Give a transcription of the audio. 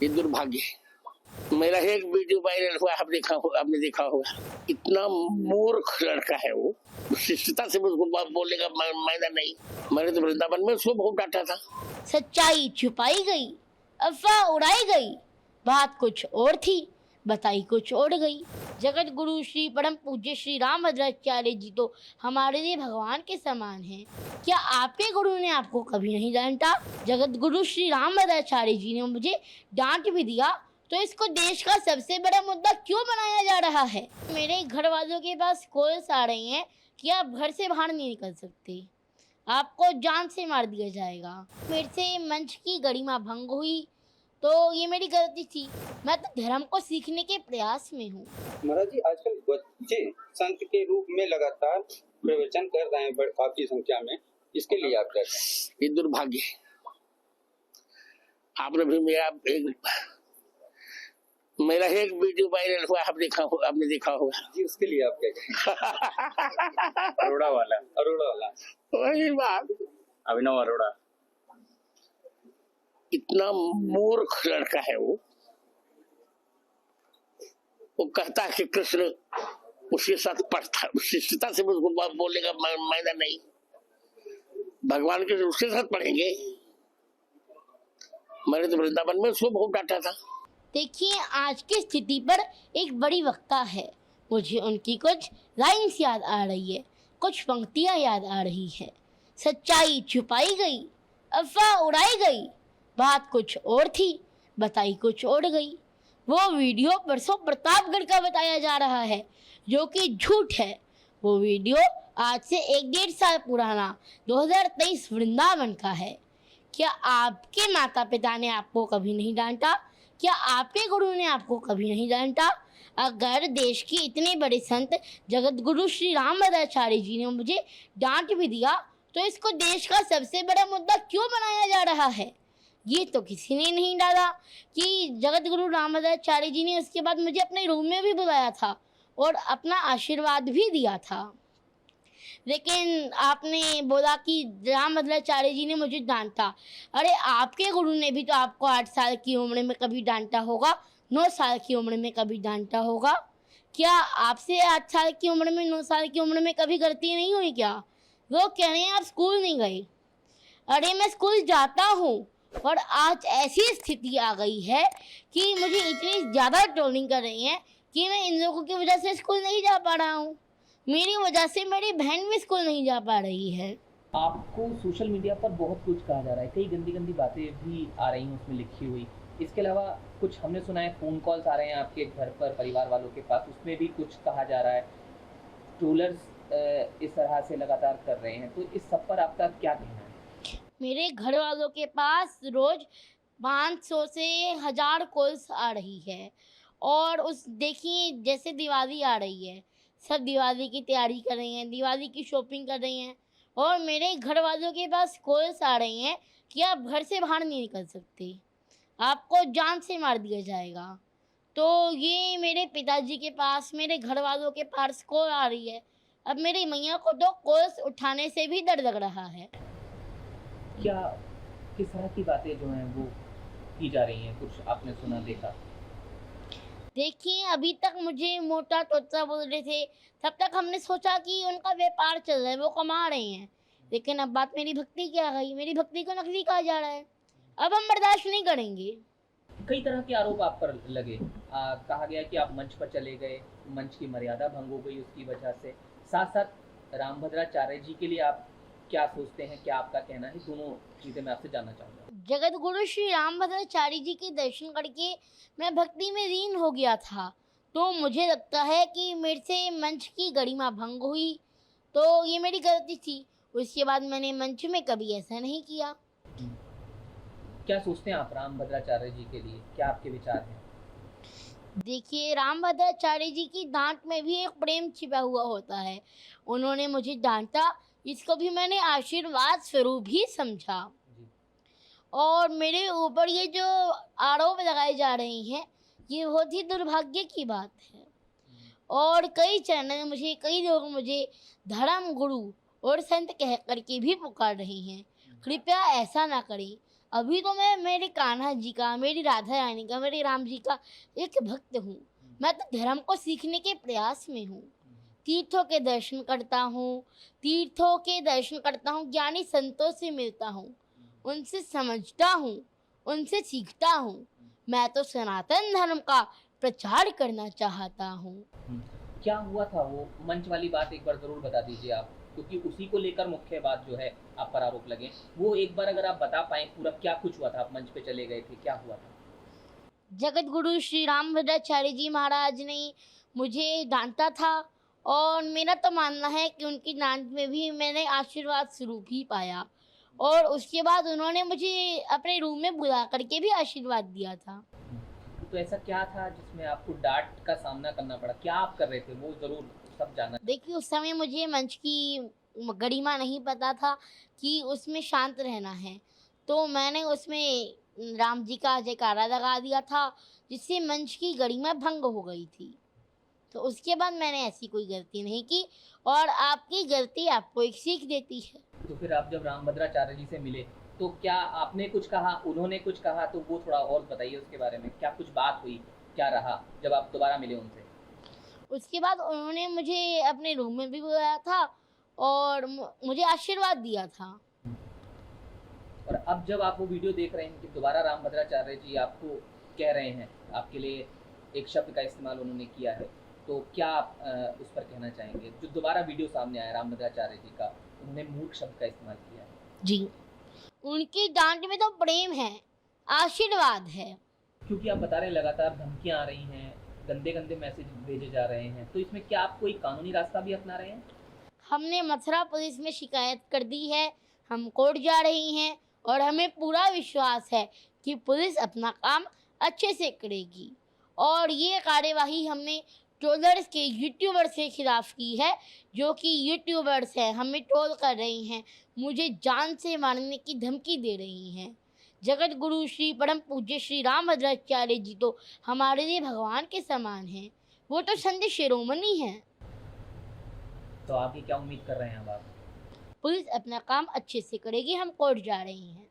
ये दुर्भाग्य है। मेरा एक वीडियो वायरल हुआ, आपने देखा होगा। इतना मूर्ख लड़का है वो, शिष्टता से उसको बोलने का मायना नहीं। मैंने तो वृंदावन में उसको बहुत डांटा था। सच्चाई छुपाई गई, अफवाह उड़ाई गई, बात कुछ और थी, बताई कुछ और गई। जगत गुरु श्री परम पूज्य श्री रामभद्राचार्य जी तो हमारे लिए भगवान के समान हैं। क्या आपके गुरु ने आपको कभी नहीं डांटा? जगत गुरु श्री रामभद्राचार्य जी ने मुझे डांट भी दिया, तो इसको देश का सबसे बड़ा मुद्दा क्यों बनाया जा रहा है? मेरे घर वालों के पास कॉल्स आ रही हैं कि आप घर से बाहर नहीं निकल सकते, आपको जान से मार दिया जाएगा। मेरे से मंच की गरिमा भंग हुई तो ये मेरी गलती थी। मैं तो धर्म को सीखने के प्रयास में हूँ। महाराज जी, आजकल बच्चे संत के रूप में लगातार प्रवचन कर रहे हैं काफी संख्या में, इसके लिए आप क्या कहें? ये दुर्भाग्य है। आपने भी मेरा एक वीडियो वायरल हुआ, आपने देखा होगा जी, उसके लिए आप क्या कहें? अरोड़ा वाला वही बात। अभिनव अरोड़ा। इतना मूर्ख लड़का है वो कहता है कि कृष्ण उसके साथ पढ़ता, शिष्टता से उसको बोलने का मायना नहीं। भगवान के उसके साथ पढ़ेंगे। मैंने तो वृंदावन में उसको बहुत डांटा था। देखिए, आज की स्थिति पर एक बड़ी वक्ता है। मुझे उनकी कुछ लाइन्स याद आ रही है, कुछ पंक्तियाँ याद आ रही है। सच्चाई छुपाई गई, अफवाह उड़ाई गई, बात कुछ और थी, बताई कुछ और गई। वो वीडियो परसों प्रतापगढ़ का बताया जा रहा है, जो कि झूठ है। वो वीडियो आज से 1-1.5 साल पुराना 2023 वृंदावन का है। क्या आपके माता पिता ने आपको कभी नहीं डांटा? क्या आपके गुरु ने आपको कभी नहीं डांटा? अगर देश के इतने बड़े संत जगत गुरु श्री रामभद्राचार्य जी ने मुझे डांट भी दिया, तो इसको देश का सबसे बड़ा मुद्दा क्यों बनाया जा रहा है? ये तो किसी ने नहीं डाला कि जगत गुरु रामभद्राचार्य जी ने उसके बाद मुझे अपने रूम में भी बुलाया था और अपना आशीर्वाद भी दिया था। लेकिन आपने बोला कि रामभद्राचार्य जी ने मुझे डांटा। अरे, आपके गुरु ने भी तो आपको 8 साल की उम्र में कभी डांटा होगा, 9 साल की उम्र में कभी डांटा होगा। क्या आपसे 8 साल की उम्र में, 9 साल की उम्र में कभी गलती नहीं हुई क्या? लोग कह रहे हैं आप स्कूल नहीं गए। अरे, मैं स्कूल जाता हूँ, और आज ऐसी स्थिति आ गई है कि मुझे इतनी ज़्यादा ट्रोलिंग कर रही हैं कि मैं इन लोगों की वजह से स्कूल नहीं जा पा रहा हूँ। मेरी वजह से मेरी बहन भी स्कूल नहीं जा पा रही है। आपको सोशल मीडिया पर बहुत कुछ कहा जा रहा है, कई गंदी गंदी बातें भी आ रही हैं उसमें लिखी हुई। इसके अलावा कुछ हमने सुना है फ़ोन कॉल्स आ रहे हैं आपके घर पर, परिवार वालों के पास, उसमें भी कुछ कहा जा रहा है। ट्रोलर्स इस तरह से लगातार कर रहे हैं, तो इस सब पर आपका क्या कहना है? मेरे घर वालों के पास रोज़ 500 से 1000 कॉल्स आ रही है। और उस देखिए, जैसे दिवाली आ रही है, सब दिवाली की तैयारी कर रही हैं, दिवाली की शॉपिंग कर रही हैं, और मेरे घर वालों के पास कॉल्स आ रही हैं कि आप घर से बाहर नहीं निकल सकते, आपको जान से मार दिया जाएगा। तो ये मेरे पिताजी के पास, मेरे घर वालों के पास कॉल आ रही है। अब मेरी मैया को तो कॉल्स उठाने से भी डर लग रहा है। क्या किस तरह की बातें जो हैं वो की जा रही हैं? कुछ आपने सुना, देखा? देखिए, अभी तक मुझे मोटा तोता बोल रहे थे, तब तक हमने सोचा कि उनका व्यापार चल रहा है, वो कमा रहे हैं। लेकिन अब बात मेरी भक्ति की आ गई, मेरी भक्ति को नकली कहा जा रहा है। अब हम बर्दाश्त नहीं करेंगे। कई तरह के आरोप आप पर लगे। कहा गया कि आप मंच पर चले गए, मंच की मर्यादा भंग हो गई उसकी वजह से। साथ साथ रामभद्राचार्य जी के लिए आप क्या सोचते हैं, क्या आपका कहना है? दोनों चीज़ें मैं आपसे जानना चाहूँगा। जगत गुरु श्री रामभद्राचार्य जी के दर्शन करके मैं भक्ति में लीन हो गया था, तो मुझे लगता है कि मेरे से मंच की गरिमा भंग हुई, तो ये मेरी गलती थी। उसके बाद मैंने मंच में कभी ऐसा नहीं किया। क्या सोचते हैं आप रामभद्राचार्य जी के लिए, क्या आपके विचार हैं? देखिए, रामभद्राचार्य जी की डांट में भी एक प्रेम छिपा हुआ होता है। उन्होंने मुझे डांटा, इसको भी मैंने आशीर्वाद स्वरूप ही समझा। और मेरे ऊपर ये जो आरोप लगाए जा रहे हैं, ये बहुत ही दुर्भाग्य की बात है। और कई लोग मुझे धर्म गुरु और संत कह करके भी पुकार रहे हैं। कृपया ऐसा ना करें। अभी तो मैं मेरे कान्हा जी का, मेरी राधा रानी का, मेरे राम जी का एक भक्त हूँ। मैं तो धर्म को सीखने के प्रयास में हूँ। तीर्थों के दर्शन करता हूँ, ज्ञानी संतों से मिलता हूँ, उनसे समझता हूँ, उनसे सीखता हूँ। मैं तो सनातन धर्म का प्रचार करना चाहता हूँ। क्या हुआ था वो मंच वाली बात, एक बार जरूर बता दीजिए आप, क्योंकि उसी को लेकर मुख्य बात जो है आप पर आरोप लगे, वो एक बार अगर आप बता पाएं पूरा क्या कुछ हुआ था। आप मंच पे चले गए थे, क्या हुआ था? जगत गुरु श्री रामभद्राचार्य जी महाराज ने मुझे डांटा था और मेरा तो मानना है कि उनकी डांट में भी मैंने आशीर्वाद स्वरूप ही पाया। और उसके बाद उन्होंने मुझे अपने रूम में बुला करके भी आशीर्वाद दिया था। तो ऐसा क्या था जिसमें आपको डांट का सामना करना पड़ा? क्या आप कर रहे थे वो जरूर सब जानना। देखिए, उस समय मुझे मंच की गरिमा नहीं पता था कि उसमें शांत रहना है, तो मैंने उसमें राम जी का जयकारा लगा दिया था, जिससे मंच की गरिमा भंग हो गई थी। तो उसके बाद मैंने ऐसी कोई गलती नहीं की, और आपकी गलती आपको एक सीख देती है। तो फिर आप जब रामभद्राचार्य जी से मिले तो क्या आपने कुछ कहा, उन्होंने कुछ कहा? तो वो थोड़ा और बताइए उसके बारे में, क्या कुछ बात हुई, क्या रहा जब आप दोबारा मिले उनसे? उसके बाद उन्होंने मुझे अपने रूम में भी बुलाया था और मुझे आशीर्वाद दिया था। और अब जब आप वो वीडियो देख रहे हैं कि दोबारा रामभद्राचार्य जी आपको कह रहे हैं, आपके लिए एक शब्द का इस्तेमाल उन्होंने किया है, तो क्या आप उस पर कहना चाहेंगे? जो दोबारा वीडियो सामने आया रामभद्राचार्य जी का, उन्होंने मूर्ख शब्द का इस्तेमाल किया है। जी, उनकी डांट में तो प्रेम है, आशीर्वाद है। क्योंकि आप बता रहे हैं लगातार धमकियां आ रही हैं, गंदे गंदे मैसेज भेजे जा रहे हैं, तो इसमें क्या आप कोई कानूनी रास्ता भी अपना रहे हैं? हमने मथुरा पुलिस में शिकायत कर दी है, हम कोर्ट जा रही हैं और हमें पूरा विश्वास है कि पुलिस अपना काम अच्छे से करेगी। और ये कार्यवाही हमने ट्रोलर्स के यूट्यूबर्स के खिलाफ की है, जो कि यूट्यूबर्स हैं, हमें ट्रोल कर रही हैं, मुझे जान से मारने की धमकी दे रही हैं। जगत गुरु श्री परम पूज्य श्री रामभद्राचार्य जी तो हमारे लिए भगवान के समान हैं, वो तो संत शिरोमणि हैं। तो आगे क्या उम्मीद कर रहे हैं अब आप? पुलिस अपना काम अच्छे से करेगी, हम कोर्ट जा रही हैं।